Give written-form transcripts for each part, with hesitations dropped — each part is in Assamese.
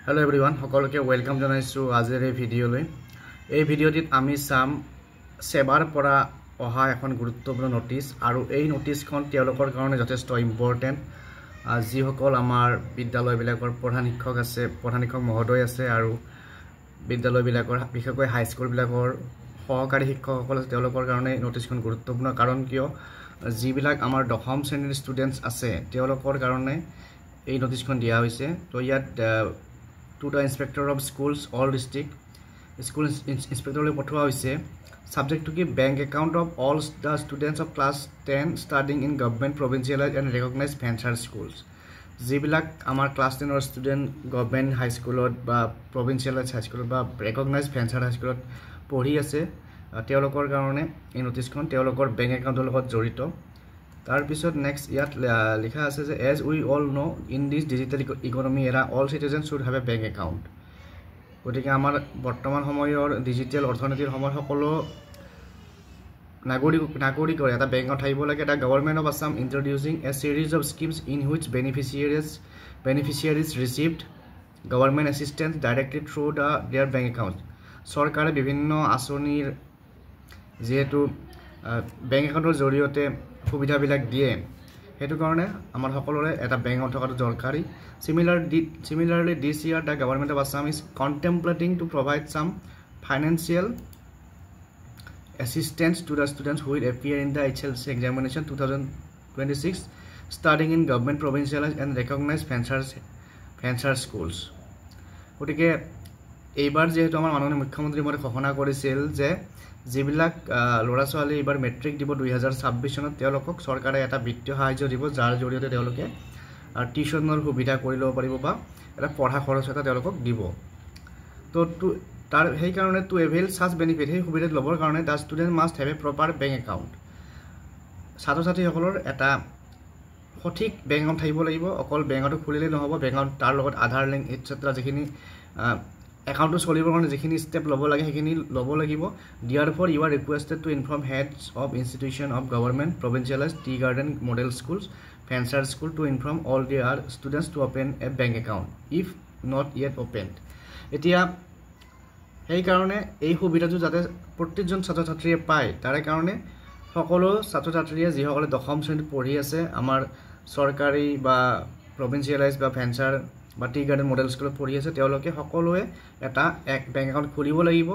Hello everyone, সকলোকে ওয়েলকাম জানাইছো আজিৰ এই ভিডিঅলৈ। এই ভিডিঅটিত আমি চাম সেবাৰ পৰা অহা এখন গুৰুত্বপূৰ্ণ নোটিছ আৰু এই নোটিছখন তেওঁলোকৰ কাৰণে যথেষ্ট ইম্পৰ্টেন্ট। যিসকল আমাৰ বিদ্যালয়বিলাকৰ প্ৰধান শিক্ষক আছে, প্ৰধান শিক্ষক মহোদয় আছে আৰু বিদ্যালয়বিলাকৰ বিশেষকৈ হাইস্কুলবিলাকৰ সহকাৰী শিক্ষকসকল আছে, তেওঁলোকৰ কাৰণে নোটিছখন গুৰুত্বপূৰ্ণ। কাৰণ কিয় যিবিলাক আমাৰ দশম শ্ৰেণীৰ ষ্টুডেণ্টছ আছে তেওঁলোকৰ কাৰণে এই নোটিছখন দিয়া হৈছে। তো ইয়াত to the inspector of schools all district school inspector পঠোৱা হৈছে subject to keep bank account of all the students of class 10 studying in government provincialized and recognized fancy schools যিবিলাক আমাৰ class 10 ৰ student government high schoolত বা provincialized high school বা recognized fancy high schoolত পঢ়ি আছে তেওঁলোকৰ কাৰণে এই নোটিছখন তেওঁলোকৰ bank accountৰ লগত জড়িত। তাৰ পিছত নেক্সট ইয়াত লিখা আছে যে as we all know in this digital economy era all citizens should have a bank account। গতিকে আমাৰ বৰ্তমান সময়ৰ ডিজিটেল অৰ্থনীতিৰ সময়ত সকলো নাগৰিকৰ এটা বেংক একাউণ্ট থাকিব লাগে। এটা government of Assam introducing a series of schemes in which beneficiaries received government assistance directly through their bank account. চৰকাৰে বিভিন্ন আঁচনিৰ যেহেতু বেংক একাউণ্টৰ জৰিয়তে সুবিধাবিলাক দিয়ে, সেইটো কাৰণে আমাৰ সকলোৰে এটা বেংক একাউণ্ট থকাটো দৰকাৰী। Similarly, this year the government of Assam is contemplating to provide some financial assistance to the students who will appear in the HLC examination 2026 studying in government provincialized and recognized fancy schools। গতিকে এইবাৰ যেহেতু আমাৰ মাননীয় মুখ্যমন্ত্ৰী মহোদয়ে ঘোষণা কৰিছিল যে যিবিলাক ল'ৰা ছোৱালী এইবাৰ মেট্ৰিক দিব 2026 চনত তেওঁলোকক চৰকাৰে এটা বিত্তীয় সাহায্য দিব, যাৰ জৰিয়তে তেওঁলোকে টিউশ্যনৰ সুবিধা কৰি ল'ব পাৰিব বা এটা পঢ়া খৰচ এটা তেওঁলোকক দিব। তো তাৰ সেইকাৰণে টু এভেইল সাচ বেনিফিট সেই সুবিধা ল'বৰ কাৰণে the student must have a proper bank account. ছাত্ৰ ছাত্ৰীসকলৰ এটা সঠিক বেংক একাউণ্ট থাকিব লাগিব। অকল বেংকটো খুলিলেই নহ'ব, বেংক একাউণ্ট তাৰ লগত আধাৰ লিংক এটচেট্ৰা যিখিনি একাউণ্টটো চলিবৰ কাৰণে যিখিনি ষ্টেপ ল'ব লাগে সেইখিনি ল'ব লাগিব। Dear for you are requested to inform heads of institution of government provincialise tea garden model schools fancy school to inform all their students to open a bank account if not yet opened। এতিয়া সেই কাৰণে এই সুবিধাটো যাতে প্ৰত্যেকজন ছাত্ৰ ছাত্ৰীয়ে পায় তাৰে কাৰণে সকলো ছাত্ৰ ছাত্ৰীয়ে যিসকলে দশম শ্ৰেণীত পঢ়ি আছে আমাৰ চৰকাৰী বা প্ৰভিঞ্চিয়েলাইজ বা ফেঞ্চাৰ বা টি গাৰ্ডেন মডেল স্কুলত পঢ়ি আছে তেওঁলোকে সকলোৱে এটা বেংক একাউণ্ট খুলিব লাগিব।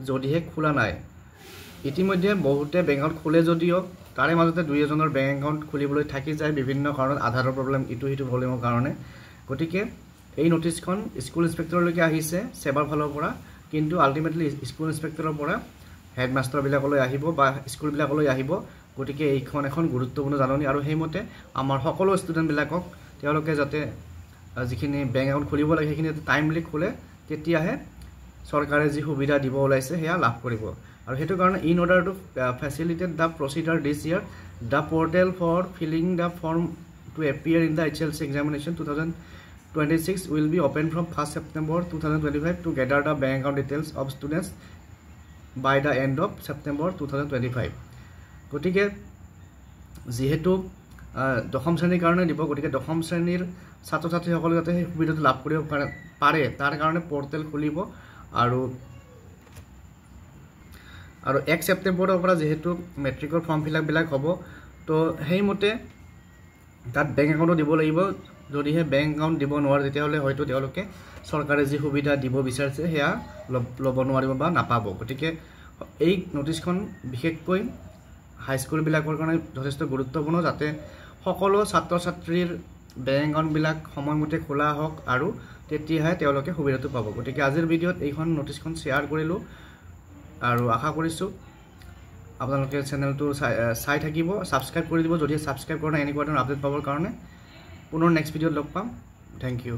যদিহে খোলা নাই, ইতিমধ্যে বহুতে বেংক একাউণ্ট খোলে যদিও তাৰে মাজতে দুই এজনৰ বেংক একাউণ্ট খুলিবলৈ থাকি যায় বিভিন্ন কাৰণত, আধাৰৰ প্ৰব্লেম ইটো সিটো প্ৰব্লেমৰ কাৰণে। গতিকে এই নোটিছখন স্কুল ইনস্পেক্টৰলৈকে আহিছে সেবাৰ ফালৰ পৰা, কিন্তু আল্টিমেটলি স্কুল ইনস্পেক্টৰৰ পৰা হেডমাষ্টাৰবিলাকলৈ আহিব বা স্কুলবিলাকলৈ আহিব। গতিকে এইখন এখন গুৰুত্বপূৰ্ণ জাননী আৰু সেইমতে আমাৰ সকলো ষ্টুডেণ্টবিলাকক তেওঁলোকে যাতে যিখিনি বেংক একাউণ্ট খুলিব লাগে সেইখিনি টাইমলি খোলে, তেতিয়াহে চৰকাৰে যি সুবিধা দিব ওলাইছে সেয়া লাভ কৰিব। আৰু সেইটো কাৰণে in order to facilitate the procedure this year the portal for filling the form to appear in the HLC examination 2026 will be open from 1st September 2025 to gather the bank account details of students by the end of September 2025। গতিকে যিহেতু দশম শ্ৰেণীৰ কাৰণে দিব, গতিকে দশম শ্ৰেণীৰ ছাত্ৰ ছাত্ৰীসকলে যাতে সেই সুবিধাটো লাভ কৰিব পাৰে তাৰ কাৰণে পৰ্টেল খুলিব। আৰু 1 ছেপ্টেম্বৰৰ পৰা যিহেতু মেট্ৰিকৰ ফৰ্ম ফিলাপবিলাক হ'ব, তো সেইমতে তাত বেংক একাউণ্টো দিব লাগিব। যদিহে বেংক একাউণ্ট দিব নোৱাৰে তেতিয়াহ'লে হয়তো তেওঁলোকে চৰকাৰে যি সুবিধা দিব বিচাৰিছে সেয়া ল'ব নোৱাৰিব বা নাপাব। গতিকে এই নোটিছখন বিশেষকৈ হাইস্কুলবিলাকৰ কাৰণে যথেষ্ট গুৰুত্বপূৰ্ণ, যাতে সকলো ছাত্ৰ ছাত্ৰীৰ বেংক একাউণ্টবিলাক সময়মতে খোলা হওক আৰু তেতিয়াহে তেওঁলোকে সুবিধাটো পাব। গতিকে আজিৰ ভিডিঅ'ত এইখন নোটিছখন শ্বেয়াৰ কৰিলোঁ আৰু আশা কৰিছোঁ আপোনালোকে চেনেলটো চাই থাকিব, ছাবস্ক্ৰাইব কৰি দিব। যদি ছাবস্ক্ৰাইব কৰা নাই এনেকুৱা ধৰণৰ আপডেট পাবৰ কাৰণে পুনৰ নেক্সট ভিডিঅ'ত লগ পাম। Thank U.